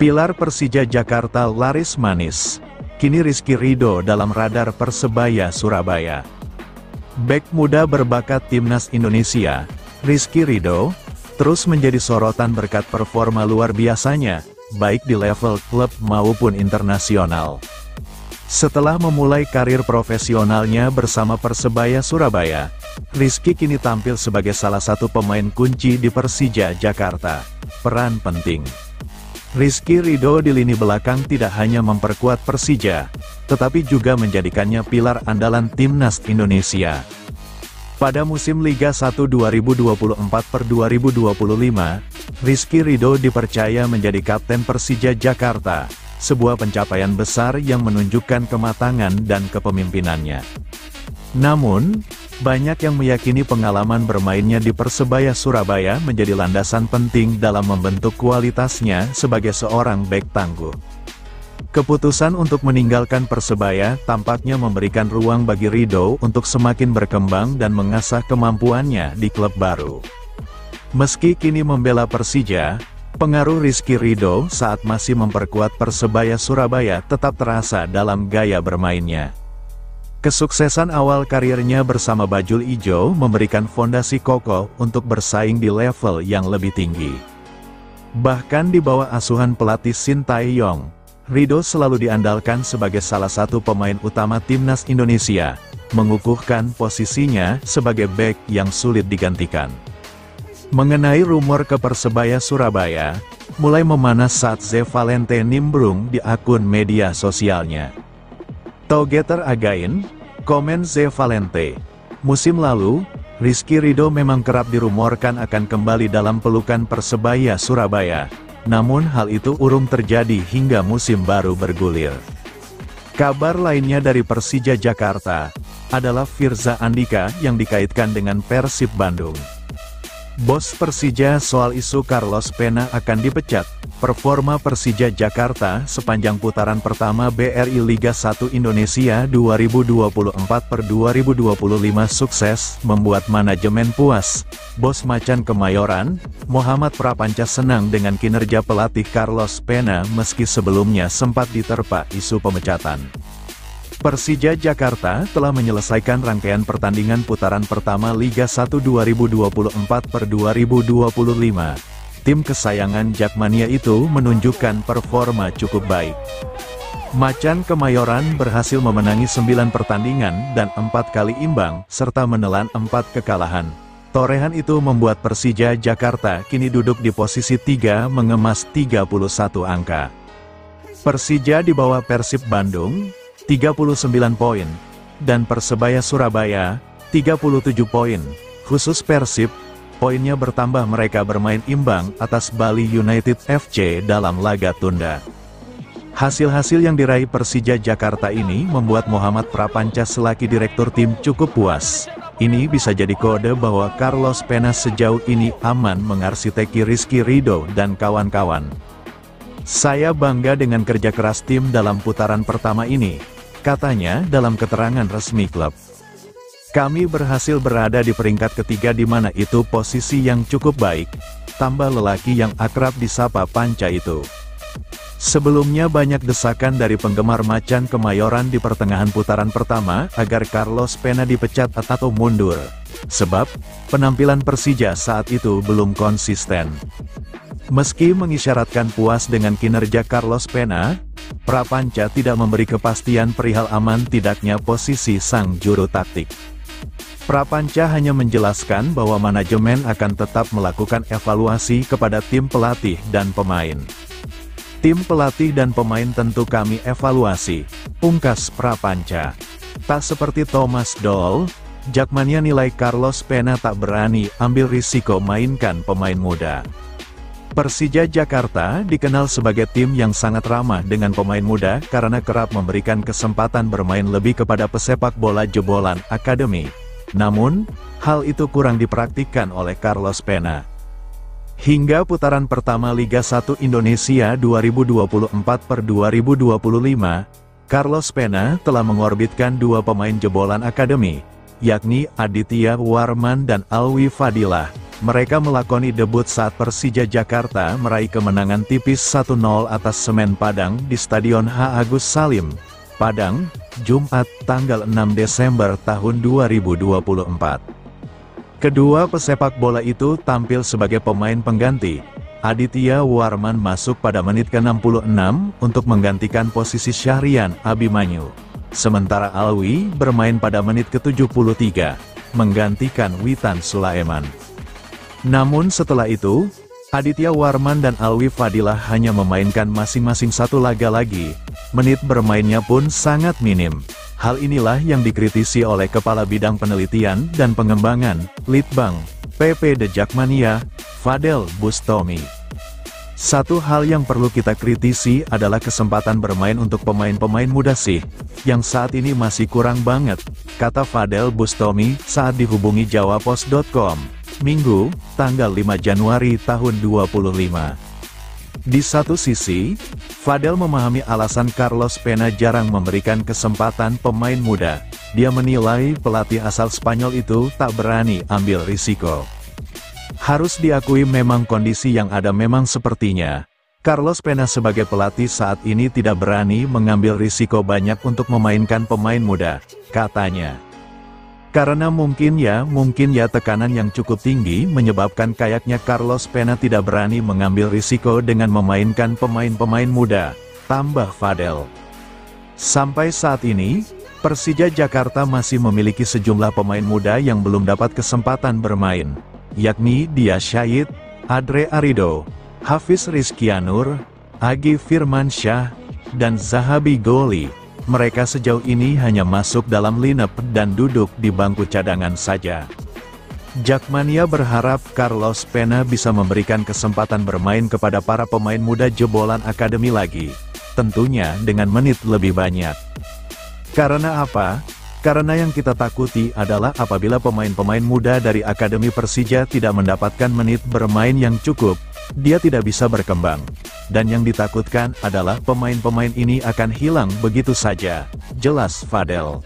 Pilar Persija Jakarta laris manis. Kini Rizky Ridho dalam radar Persebaya Surabaya. Bek muda berbakat Timnas Indonesia, Rizky Ridho, terus menjadi sorotan berkat performa luar biasanya, baik di level klub maupun internasional. Setelah memulai karir profesionalnya bersama Persebaya Surabaya, Rizky kini tampil sebagai salah satu pemain kunci di Persija Jakarta. Peran penting. Rizky Ridho di lini belakang tidak hanya memperkuat Persija, tetapi juga menjadikannya pilar andalan Timnas Indonesia. Pada musim Liga 1 2024-2025, Rizky Ridho dipercaya menjadi kapten Persija Jakarta, sebuah pencapaian besar yang menunjukkan kematangan dan kepemimpinannya. Namun, banyak yang meyakini pengalaman bermainnya di Persebaya Surabaya menjadi landasan penting dalam membentuk kualitasnya sebagai seorang bek tangguh. Keputusan untuk meninggalkan Persebaya tampaknya memberikan ruang bagi Ridho untuk semakin berkembang dan mengasah kemampuannya di klub baru. Meski kini membela Persija, pengaruh Rizky Ridho saat masih memperkuat Persebaya Surabaya tetap terasa dalam gaya bermainnya. Kesuksesan awal karirnya bersama Bajul Ijo memberikan fondasi kokoh untuk bersaing di level yang lebih tinggi. Bahkan di bawah asuhan pelatih Shin Tae-yong, Ridho selalu diandalkan sebagai salah satu pemain utama Timnas Indonesia, mengukuhkan posisinya sebagai bek yang sulit digantikan. Mengenai rumor ke Persebaya Surabaya, mulai memanas saat Ze Valente nimbrung di akun media sosialnya. Together again, komen Ze Valente. Musim lalu, Rizky Ridho memang kerap dirumorkan akan kembali dalam pelukan Persebaya Surabaya. Namun hal itu urung terjadi hingga musim baru bergulir. Kabar lainnya dari Persija Jakarta adalah Firza Andika yang dikaitkan dengan Persib Bandung. Bos Persija soal isu Carlos Pena akan dipecat. Performa Persija Jakarta sepanjang putaran pertama BRI Liga 1 Indonesia 2024-2025 sukses membuat manajemen puas. Bos Macan Kemayoran, Muhammad Prapanca senang dengan kinerja pelatih Carlos Pena meski sebelumnya sempat diterpa isu pemecatan. Persija Jakarta telah menyelesaikan rangkaian pertandingan putaran pertama Liga 1 2024-2025. Tim kesayangan Jakmania itu menunjukkan performa cukup baik. Macan Kemayoran berhasil memenangi 9 pertandingan dan 4 kali imbang, serta menelan 4 kekalahan. Torehan itu membuat Persija Jakarta kini duduk di posisi 3 mengemas 31 angka. Persija di bawah Persib Bandung, 39 poin, dan Persebaya Surabaya, 37 poin. Khusus Persib, poinnya bertambah mereka bermain imbang atas Bali United FC dalam laga tunda. Hasil-hasil yang diraih Persija Jakarta ini membuat Muhammad Prapanca selaku direktur tim cukup puas. Ini bisa jadi kode bahwa Carlos Pena sejauh ini aman mengarsiteki Rizky Ridho dan kawan-kawan. Saya bangga dengan kerja keras tim dalam putaran pertama ini, katanya dalam keterangan resmi klub. Kami berhasil berada di peringkat ketiga di mana itu posisi yang cukup baik, tambah lelaki yang akrab disapa Panca itu. Sebelumnya banyak desakan dari penggemar Macan Kemayoran di pertengahan putaran pertama agar Carlos Pena dipecat atau mundur. Sebab, penampilan Persija saat itu belum konsisten. Meski mengisyaratkan puas dengan kinerja Carlos Pena, Prapanca tidak memberi kepastian perihal aman tidaknya posisi sang juru taktik. Prapanca hanya menjelaskan bahwa manajemen akan tetap melakukan evaluasi kepada tim pelatih dan pemain. Tim pelatih dan pemain tentu kami evaluasi, pungkas Prapanca. Tak seperti Thomas Doll, Jakmania nilai Carlos Pena tak berani ambil risiko mainkan pemain muda. Persija Jakarta dikenal sebagai tim yang sangat ramah dengan pemain muda karena kerap memberikan kesempatan bermain lebih kepada pesepak bola jebolan akademi. Namun, hal itu kurang dipraktikkan oleh Carlos Pena. Hingga putaran pertama Liga 1 Indonesia 2024-2025, Carlos Pena telah mengorbitkan dua pemain jebolan akademi, yakni Aditya Warman dan Alwi Fadilah. Mereka melakoni debut saat Persija Jakarta meraih kemenangan tipis 1-0 atas Semen Padang di Stadion H. Agus Salim, Padang, Jumat, tanggal 6 Desember tahun 2024. Kedua pesepak bola itu tampil sebagai pemain pengganti. Aditya Warman masuk pada menit ke-66 untuk menggantikan posisi Syahrian Abimanyu. Sementara Alwi bermain pada menit ke-73, menggantikan Witan Sulaiman. Namun setelah itu, Aditya Warman dan Alwi Fadilah hanya memainkan masing-masing satu laga lagi. Menit bermainnya pun sangat minim. Hal inilah yang dikritisi oleh Kepala Bidang Penelitian dan Pengembangan, Litbang, PP The Jakmania, Fadel Bustami. Satu hal yang perlu kita kritisi adalah kesempatan bermain untuk pemain-pemain muda sih, yang saat ini masih kurang banget, kata Fadel Bustami saat dihubungi jawapos.com, Minggu, tanggal 5 Januari tahun 2025. Di satu sisi, Fadel memahami alasan Carlos Pena jarang memberikan kesempatan pemain muda. Dia menilai pelatih asal Spanyol itu tak berani ambil risiko. Harus diakui memang kondisi yang ada memang sepertinya. Carlos Pena sebagai pelatih saat ini tidak berani mengambil risiko banyak untuk memainkan pemain muda, katanya. Karena mungkin ya tekanan yang cukup tinggi menyebabkan kayaknya Carlos Pena tidak berani mengambil risiko dengan memainkan pemain-pemain muda, tambah Fadel. Sampai saat ini, Persija Jakarta masih memiliki sejumlah pemain muda yang belum dapat kesempatan bermain, yakni Dia Syahid, Adre Arido, Hafiz Rizkianur, Agi Firmansyah, dan Zahabi Goli. Mereka sejauh ini hanya masuk dalam lineup dan duduk di bangku cadangan saja. Jakmania berharap Carlos Pena bisa memberikan kesempatan bermain kepada para pemain muda jebolan akademi lagi, tentunya dengan menit lebih banyak. Karena apa? Karena yang kita takuti adalah apabila pemain-pemain muda dari Akademi Persija tidak mendapatkan menit bermain yang cukup, dia tidak bisa berkembang. Dan yang ditakutkan adalah pemain-pemain ini akan hilang begitu saja, jelas Fadel.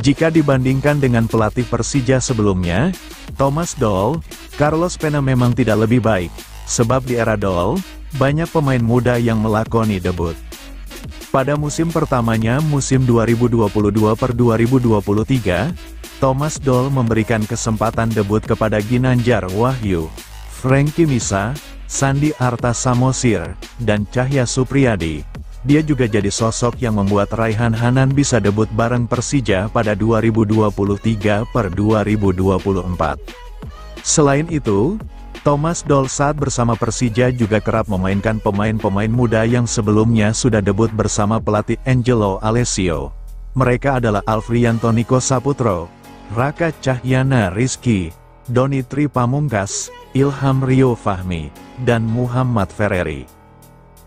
Jika dibandingkan dengan pelatih Persija sebelumnya, Thomas Doll, Carlos Pena memang tidak lebih baik, sebab di era Doll, banyak pemain muda yang melakoni debut. Pada musim pertamanya musim 2022-2023, Thomas Doll memberikan kesempatan debut kepada Ginanjar Wahyu, Frankie Misa, Sandi Arta Samosir, dan Cahya Supriyadi. Dia juga jadi sosok yang membuat Raihan Hanan bisa debut bareng Persija pada 2023-2024. Selain itu, Thomas Doll saat bersama Persija juga kerap memainkan pemain-pemain muda yang sebelumnya sudah debut bersama pelatih Angelo Alessio. Mereka adalah Alfrianto Niko Saputro, Raka Cahyana Rizky, Doni Tri Pamungkas, Ilham Rio Fahmi, dan Muhammad Ferreri.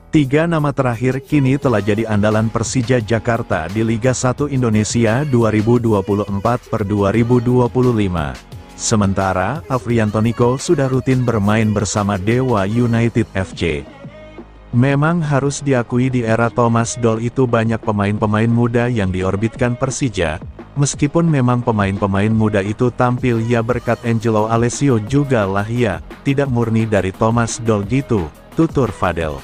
Tiga nama terakhir kini telah jadi andalan Persija Jakarta di Liga 1 Indonesia 2024-2025. Sementara, Alfrianto Niko sudah rutin bermain bersama Dewa United FC. Memang harus diakui di era Thomas Doll itu banyak pemain-pemain muda yang diorbitkan Persija, meskipun memang pemain-pemain muda itu tampil ya berkat Angelo Alessio juga lah ya, tidak murni dari Thomas Doll gitu, tutur Fadel.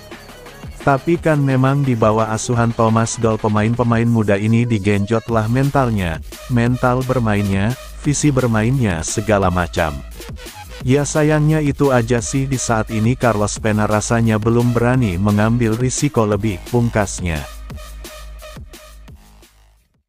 Tapi kan memang di bawah asuhan Thomas Doll pemain-pemain muda ini digenjotlah mentalnya, mental bermainnya, visi bermainnya segala macam. Ya sayangnya itu aja sih di saat ini Carlos Pena rasanya belum berani mengambil risiko lebih, pungkasnya.